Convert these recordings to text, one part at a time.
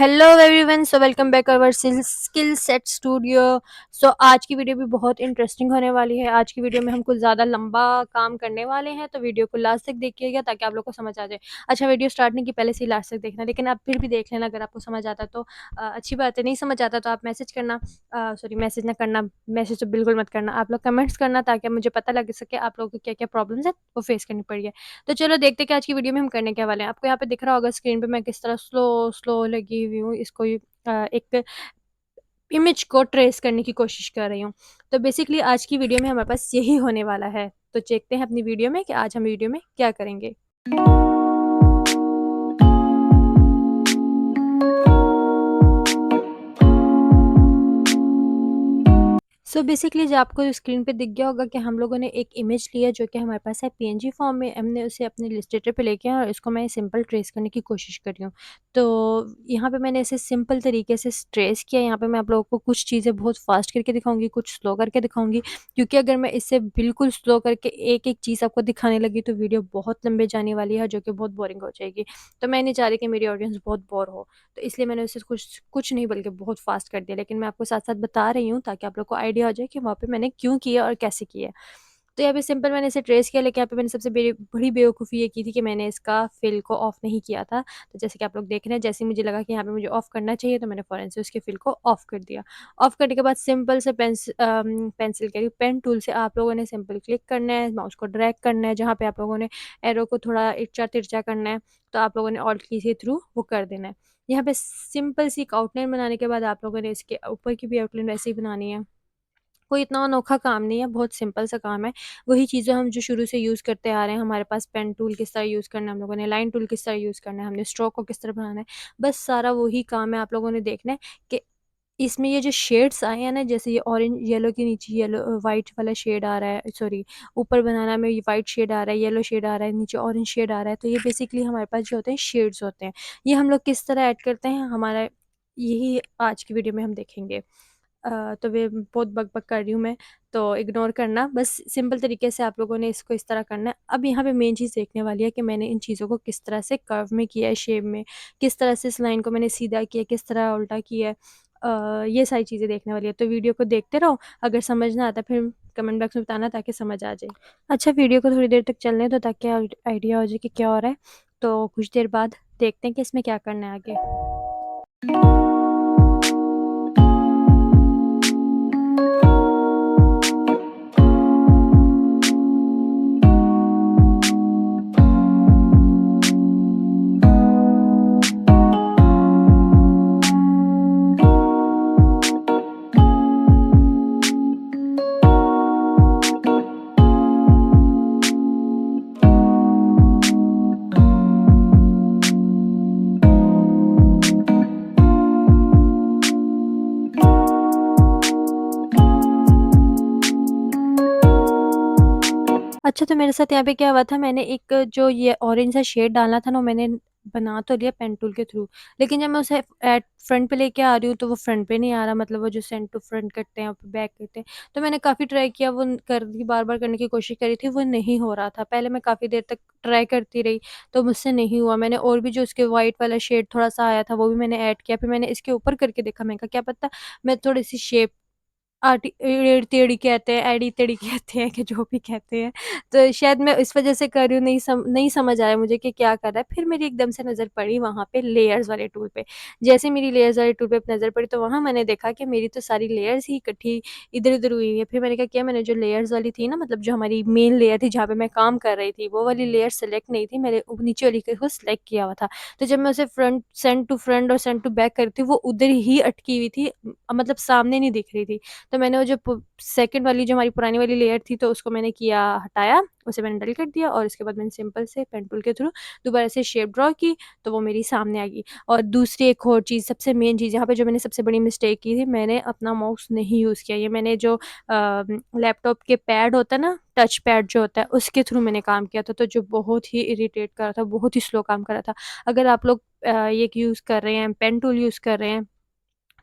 Hello everyone, so welcome back our skill set studio. So आज की video भी बहुत इंटरेस्टिंग होने वाली है। आज की वीडियो में हम कुछ ज़्यादा लंबा काम करने वाले हैं, तो वीडियो को लास्ट तक देखिएगा ताकि आप लोग को समझ आ जाए। अच्छा, वीडियो स्टार्टिंग की पहले से ही लास्ट तक देखना, लेकिन आप फिर भी देख लेना। अगर आपको समझ आता तो अच्छी बात है, नहीं समझ आता तो आप मैसेज करना, सॉरी मैसेज ना करना, मैसेज तो बिल्कुल मत करना, आप लोग कमेंट्स करना ताकि मुझे पता लग सके आप लोगों को क्या क्या प्रॉब्लम्स है वो फेस करनी पड़ी है। तो चलो देखते हैं कि आज की वीडियो में हम करने क्या वाले हैं। आपको यहाँ पे दिख रहा होगा स्क्रीन पे मैं किस तरह स्लो स्लो लगी हुई हूँ, इसको एक इमेज को ट्रेस करने की कोशिश कर रही हूँ। तो बेसिकली आज की वीडियो में हमारे पास यही होने वाला है। तो देखते हैं अपनी वीडियो में कि आज हम वीडियो में क्या करेंगे। सो बेसिकली जो आपको स्क्रीन पे दिख गया होगा कि हम लोगों ने एक इमेज लिया जो कि हमारे पास है पीएनजी फॉर्म में। हमने उसे अपने इलस्ट्रेटर पे लेके आया और इसको मैं सिंपल ट्रेस करने की कोशिश कर रही हूँ। तो यहाँ पे मैंने इसे सिंपल तरीके से ट्रेस किया। यहाँ पे मैं आप लोगों को कुछ चीज़ें बहुत फास्ट करके दिखाऊंगी, कुछ स्लो करके दिखाऊंगी, क्योंकि अगर मैं इसे बिल्कुल स्लो करके एक एक चीज़ आपको दिखाने लगी तो वीडियो बहुत लंबे जाने वाली है, जो कि बहुत बोरिंग हो जाएगी। तो मैं नहीं चाह रही कि मेरी ऑडियंस बहुत बोर हो, तो इसलिए मैंने उसे कुछ कुछ नहीं बल्कि बहुत फास्ट कर दिया। लेकिन मैं आपको साथ साथ बता रही हूँ ताकि आप लोग को आइडिया हो जाए कि वहाँ पे मैंने क्यों किया और कैसे किया। तो यहाँ पे सिंपल मैंने इसे ट्रेस किया, लेकिन यहाँ पे मैंने सबसे बड़ी बेवकूफ़ी ये की थी कि मैंने इसका फिल को ऑफ नहीं किया था। तो जैसे कि आप लोग देख रहे हैं, जैसे ही मुझे लगा कि यहाँ पे मुझे ऑफ करना चाहिए तो मैंने फ़ौरन से उसके फिल को ऑफ कर दिया। ऑफ करने के बाद सिंपल से पेंसिल कह रही हूँ, पेन टूल से आप लोगों ने सिंपल क्लिक करना है, माउस को ड्रैग करना है, जहाँ पे आप लोगों ने एरो को थोड़ा इर्चा तिरछा करना है तो आप लोगों ने ऑल्ट की के थ्रू वो कर देना है। यहाँ पे सिंपल सी एक आउटलाइन बनाने के बाद आप लोगों ने इसके ऊपर की भी आउटलाइन वैसे ही बनानी है। कोई इतना अनोखा काम नहीं है, बहुत सिंपल सा काम है। वही चीज़ें हम जो शुरू से यूज़ करते आ रहे हैं, हमारे पास पेन टूल किस तरह यूज़ करना है, हम लोगों ने लाइन टूल किस तरह यूज़ करना है, हमने स्ट्रोक को किस तरह बनाना है, बस सारा वही काम है। आप लोगों ने देखना है कि इसमें ये जो शेड्स आए हैं ना, जैसे ये ऑरेंज येलो के नीचे येलो वाइट वाला शेड आ रहा है, सॉरी ऊपर बनाना में ये वाइट शेड आ रहा है, येलो शेड आ रहा है, नीचे ऑरेंज शेड आ रहा है, तो ये बेसिकली हमारे पास जो होते हैं शेड्स होते हैं। ये हम लोग किस तरह ऐड करते हैं, हमारा यही आज की वीडियो में हम देखेंगे। तो वे बहुत बक-बक कर रही हूँ मैं, तो इग्नोर करना। बस सिंपल तरीके से आप लोगों ने इसको इस तरह करना है। अब यहाँ पे मेन चीज़ देखने वाली है कि मैंने इन चीज़ों को किस तरह से कर्व में किया है, शेप में, किस तरह से इस लाइन को मैंने सीधा किया, किस तरह उल्टा किया है। ये सारी चीज़ें देखने वाली है, तो वीडियो को देखते रहो। अगर समझ ना आता फिर कमेंट बॉक्स में बताना ताकि समझ आ जाए। अच्छा, वीडियो को थोड़ी देर तक चलने दो ताकि आइडिया हो जाए कि क्या हो रहा है। तो कुछ देर बाद देखते हैं कि इसमें क्या करना है आगे। अच्छा, तो मेरे साथ यहाँ पे क्या हुआ था, मैंने एक जो ये ऑरेंज सा शेड डालना था ना, मैंने बना तो लिया पेन टूल के थ्रू, लेकिन जब मैं उसे एट फ्रंट पे लेके आ रही हूँ तो वो फ्रंट पे नहीं आ रहा, मतलब वो जो सेंट टू फ्रंट करते हैं और बैक करते हैं। तो मैंने काफ़ी ट्राई किया, वो कर दी, बार-बार करने की कोशिश करी थी, वो नहीं हो रहा था। पहले मैं काफ़ी देर तक ट्राई करती रही, तो मुझसे नहीं हुआ। मैंने और भी जो उसके व्हाइट वाला शेड थोड़ा-सा आया था, वो भी मैंने ऐड किया। फिर मैंने इसके ऊपर करके देखा, मैंने कहा क्या पता मैं थोड़ी-सी शेप एड़ी-टेढ़ी कहते हैं, एड़ी-टेढ़ी कहते हैं कि जो भी कहते हैं, तो शायद मैं इस वज़ह से कर रही हूँ, नहीं समझ आया मुझे कि क्या कर रहा है। फिर मेरी एकदम से नज़र पड़ी वहाँ पे लेयर्स वाले टूल पे। जैसे मेरी लेयर्स वाले टूल पे नज़र पड़ी तो वहाँ मैंने देखा कि मेरी तो सारी लेयर्स ही इकट्ठी इधर-उधर हुई है। फिर मैंने क्या किया, मैंने जो लेयर्स वाली थी ना, मतलब जो हमारी मेन लेयर थी जहाँ पे मैं काम कर रही थी, वो वाली लेयर सेलेक्ट नहीं थी, मैंने नीचे वाली को सेलेक्ट किया हुआ था। तो जब मैं उसे फ्रंट और सेंड टू बैक कर रही थी, वो उधर ही अटकी हुई थी, मतलब सामने नहीं दिख रही थी। तो मैंने वो जो सेकंड वाली जो हमारी पुरानी वाली लेयर थी, तो उसको मैंने किया, हटाया, उसे मैंने डल कर दिया और उसके बाद मैंने सिंपल से पेन टूल के थ्रू दोबारा से शेप ड्रॉ की, तो वो मेरी सामने आ गई। और दूसरी एक और चीज़, सबसे मेन चीज़ यहाँ पे जो मैंने सबसे बड़ी मिस्टेक की थी, मैंने अपना माउस नहीं यूज़ किया। ये मैंने जो लैपटॉप के पैड होता है ना, टच पैड जो होता है, उसके थ्रू मैंने काम किया था, तो जो बहुत ही इरिटेट कर रहा था, बहुत ही स्लो काम कर रहा था। अगर आप लोग ये यूज़ कर रहे हैं, पेन टूल यूज़ कर रहे हैं,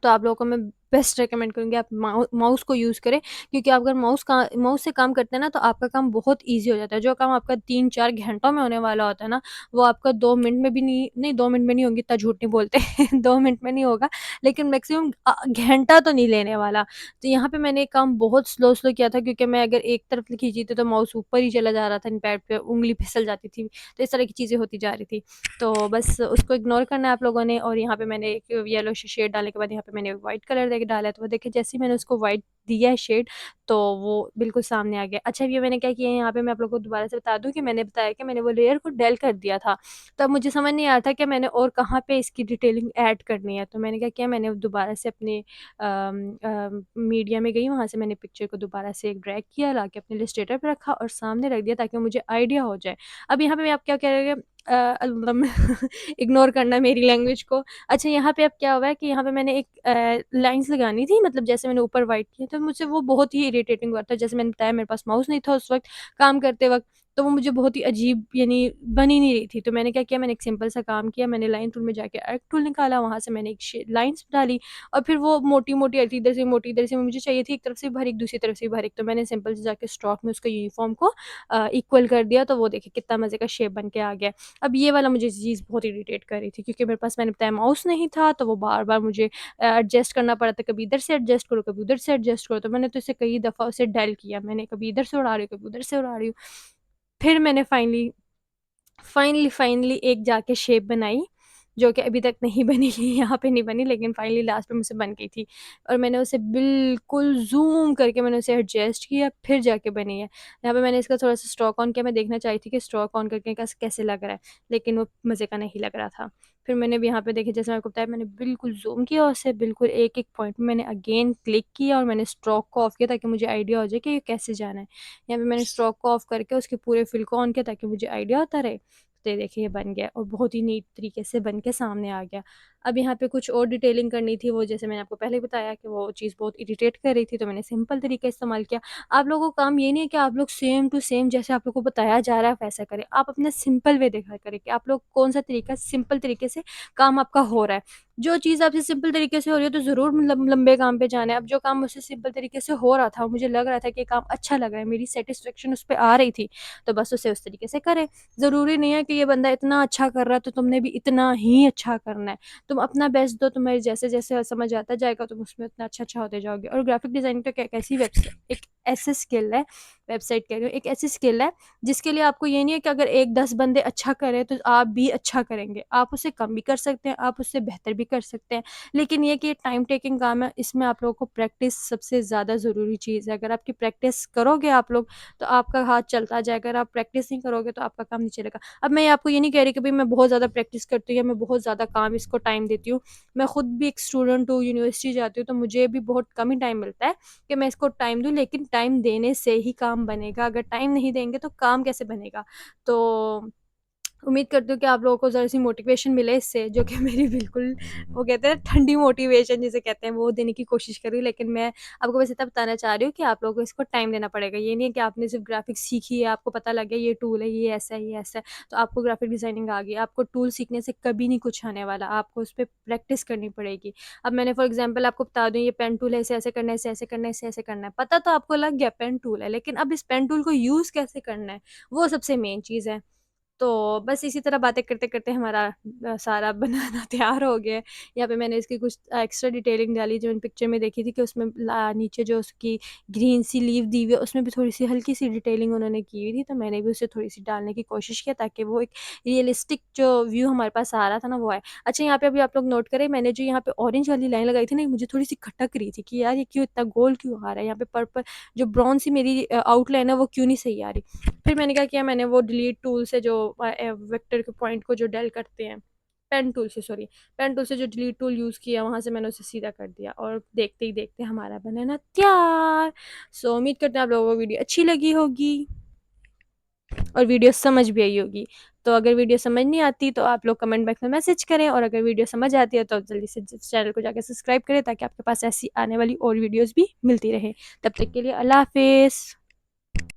तो आप लोगों को मैं बेस्ट रिकमेंड करूँगी आप माउस को यूज़ करें, क्योंकि आप अगर माउस से काम करते हैं ना, तो आपका काम बहुत ईज़ी हो जाता है। जो काम आपका 3-4 घंटों में होने वाला होता है ना, वो आपका 2 मिनट में भी नहीं 2 मिनट में नहीं होंगे, इतना झूठ नहीं बोलते 2 मिनट में नहीं होगा, लेकिन मैक्सिमम घंटा तो नहीं लेने वाला। तो यहाँ पे मैंने काम बहुत स्लो किया था, क्योंकि मैं अगर एक तरफ खींची थी तो माउस ऊपर ही चला जा रहा था, पैड पे उँगली फिसल जाती थी। तो इस तरह की चीज़ें होती जा रही थी। तो बस उसको इग्नोर करना है आप लोगों ने। और यहाँ पे मैंने एक येलो शेड डालने के बाद यहाँ पे मैंने व्हाइट कलर देके डाला है, तो वो देखिए जैसे ही मैंने उसको व्हाइट दिया है शेड, तो वो बिल्कुल सामने आ गया। अच्छा, ये मैंने क्या किया है, यहाँ पे मैं आप लोगों को दोबारा से बता दूँ कि मैंने बताया कि मैंने वो लेयर को डेल कर दिया था। तब मुझे समझ नहीं आ रहा था कि मैंने और कहाँ पे इसकी डिटेलिंग ऐड करनी है। तो मैंने क्या किया, मैंने दोबारा से अपने मीडिया में गई, वहाँ से मैंने पिक्चर को दोबारा से ड्रैग किया, लाके अपने इलस्ट्रेटर पे रखा और सामने रख दिया, ताकि मुझे आइडिया हो जाए। अब यहाँ पे मैं आप क्या कह रहे हैं, मतलब इग्नोर करना मेरी लैंग्वेज को। अच्छा, यहाँ पे अब क्या हुआ है कि यहाँ पे मैंने एक लाइन्स लगानी थी, मतलब जैसे मैंने ऊपर व्हाइट किया, तो मुझसे वो बहुत ही इरिटेटिंग हुआ था। जैसे मैंने बताया, मेरे पास माउस नहीं था उस वक़्त काम करते वक़्त, तो वो मुझे बहुत ही अजीब, यानी बन ही नहीं रही थी। तो मैंने क्या किया, मैंने एक सिंपल सा काम किया, मैंने लाइन टूल में जाके आर्क टूल निकाला, वहाँ से मैंने एक लाइन्स डाली, और फिर वो मोटी-मोटी आई थी, इधर से मोटी, इधर से मुझे चाहिए थी एक तरफ से बारीक, दूसरी तरफ से बारीक, तो मैंने सिंपल से जाके स्ट्रोक में उसका यूनिफ़ॉर्म को इक्वल कर दिया, तो वो देखिए कितना मज़े का शेप बन के आ गया। अब ये वाला मुझे चीज़ बहुत इरिटेट कर रही थी, क्योंकि मेरे पास, मैंने बताया, माउस नहीं था, तो वो बार-बार मुझे एडजस्ट करना पड़ा था, कभी इधर से एडजस्ट करो, कभी उधर से एडजस्ट करो। तो मैंने तो इसे कई दफ़ा उसे डेल किया, मैंने कभी इधर से उड़ा रही हूँ, कभी उधर से उड़ा रही हूँ। फिर मैंने फाइनली एक जाके शेप बनाई, जो कि अभी तक नहीं बनी है, यहाँ पे नहीं बनी, लेकिन फाइनली लास्ट में मुझसे बन गई थी। और मैंने उसे बिल्कुल ज़ूम करके मैंने उसे एडजस्ट किया, फिर जाके बनी है। यहाँ पे मैंने इसका थोड़ा-सा स्ट्रोक ऑन किया, मैं देखना चाह रही थी कि स्ट्रोक ऑन करके कैसे लग रहा है, लेकिन वो मज़े का नहीं लग रहा था। फिर मैंने भी यहाँ पे देखिए, जैसे मैंने आपको बताया, मैंने बिल्कुल ज़ूम किया और उसे बिल्कुल एक-एक पॉइंट में मैंने अगेन क्लिक किया, और मैंने स्ट्रोक को ऑफ किया, ताकि मुझे आइडिया हो जाए कि ये कैसे जाना है। यहाँ पे मैंने स्ट्रोक को ऑफ करके उसके पूरे फिल को ऑन किया, ताकि मुझे आइडिया होता रहे। तो ये देखिए, ये बन गया और बहुत ही नीट तरीके से बन के सामने आ गया। अब यहाँ पे कुछ और डिटेलिंग करनी थी, वो जैसे मैंने आपको पहले बताया कि वो चीज़ बहुत इरिटेट कर रही थी, तो मैंने सिंपल तरीका इस्तेमाल किया। आप लोगों का काम ये नहीं है कि आप लोग सेम टू सेम जैसे आप लोगों को बताया जा रहा है वैसा करें। आप अपना सिंपल वे देखा करें कि आप लोग कौन-सा तरीका सिंपल तरीके से काम आपका हो रहा है। जो चीज़ आपसे सिंपल तरीके से हो रही है, तो ज़रूर लंबे काम पे जाना है। अब जो काम मुझसे सिंपल तरीके से हो रहा था, मुझे लग रहा था कि ये काम अच्छा लग रहा है, मेरी सैटिस्फैक्शन उस पे आ रही थी, तो बस उसे उस तरीके से करें। ज़रूरी नहीं है कि ये बंदा इतना अच्छा कर रहा है, तो तुमने भी इतना ही अच्छा करना है। तुम अपना बेस्ट दो, तुम्हें जैसे-जैसे समझ आता जाएगा, तुम उसमें उतना अच्छा-अच्छा होते जाओगे। और ग्राफ़िक डिज़ाइनिंग तो क्या, एक ऐसी एक ऐसी स्किल है, वेबसाइट कह रही हूँ, एक ऐसी स्किल है, जिसके लिए आपको ये नहीं है कि अगर 1-10 बंदे अच्छा करें, तो आप भी अच्छा करेंगे। आप उससे कम भी कर सकते हैं, आप उससे बेहतर भी कर सकते हैं। लेकिन ये कि टाइम टेकिंग काम है, इसमें आप लोगों को प्रैक्टिस सबसे ज़्यादा ज़रूरी चीज़ है। अगर आपकी प्रैक्टिस करोगे आप लोग, तो आपका हाथ चलता जाएगा। अगर आप प्रैक्टिस नहीं करोगे, तो आपका काम नहीं चलेगा। अब मैं आपको ये नहीं कह रही कि भई मैं बहुत ज़्यादा प्रैक्टिस करती हूँ या मैं बहुत ज़्यादा काम इसको टाइम देती हूँ। मैं खुद भी एक स्टूडेंट हूँ, यूनिवर्सिटी जाती हूँ, तो मुझे भी बहुत कम ही टाइम मिलता है कि मैं इसको टाइम दूँ, लेकिन टाइम देने से ही काम बनेगा। अगर टाइम नहीं देंगे, तो काम कैसे बनेगा? तो उम्मीद करती हूँ कि आप लोगों को ज़रा-सी मोटिवेशन मिले इससे, जो कि मेरी बिल्कुल, वो कहते हैं ना, ठंडी मोटिवेशन जिसे कहते हैं, वो देने की कोशिश कर रही हूँ। लेकिन मैं आपको बस इतना बताना चाह रही हूँ कि आप लोगों को इसको टाइम देना पड़ेगा। ये नहीं है कि आपने सिर्फ़ ग्राफ़िक्स सीखी है, आपको पता लग गया ये टूल है, ये ऐसा है, ये ऐसा है, तो आपको ग्राफ़िक डिज़ाइनिंग आ गई। आपको टूल सीखने से कभी नहीं कुछ आने वाला, आपको उस पे प्रैक्टिस करनी पड़ेगी। अब मैंने फॉर एग्ज़ाम्पल आपको बता दूँ, ये पेन टूल है, इसे ऐसे करना है, इसे ऐसे करना है, इसे ऐसे करना है। पता तो आपको लग गया पेन टूल है, लेकिन अब इस पेन टूल को यूज़ कैसे करना है, वो सबसे मेन चीज़ है। तो बस इसी तरह बातें करते-करते हमारा सारा बनाना तैयार हो गया है। यहाँ पे मैंने इसकी कुछ एक्स्ट्रा डिटेलिंग डाली, जो मैंने पिक्चर में देखी थी कि उसमें नीचे जो उसकी ग्रीन सी लीफ दी हुई है, उसमें भी थोड़ी-सी हल्की-सी डिटेलिंग उन्होंने की हुई थी, तो मैंने भी उसे थोड़ी-सी डालने की कोशिश किया, ताकि वो एक रियलिस्टिक जो व्यू हमारे पास आ रहा था ना, वो आए। अच्छा, यहाँ पे अभी आप लोग नोट करें, मैंने जो यहाँ पे ऑरेंज वाली लाइन लगाई थी ना, ये मुझे थोड़ी-सी खटक रही थी कि यार ये क्यों इतना गोल क्यों आ रहा है? यहाँ पे पर्पल जो ब्राउन सी मेरी आउटलाइन है, वो क्यों नहीं सही आ रही? फिर मैंने क्या किया, मैंने वो डिलीट टूल से जो वेक्टर के पॉइंट को जो डेल करते हैं, पेन टूल से, सॉरी, पेन टूल से जो डिलीट टूल यूज़ किया, वहाँ से मैंने उसे सीधा कर दिया, और देखते ही देखते हमारा बनाना तैयार। सो उम्मीद करते हैं आप लोगों को वीडियो अच्छी लगी होगी और वीडियो समझ भी आई होगी। तो अगर वीडियो समझ नहीं आती, तो आप लोग कमेंट बॉक्स में मैसेज करें, और अगर वीडियो समझ आती है, तो जल्दी से चैनल को जाके सब्सक्राइब करें, ताकि आपके पास ऐसी आने वाली और वीडियोज़ भी मिलती रहें। तब तक के लिए अल्लाह हाफ़िज़।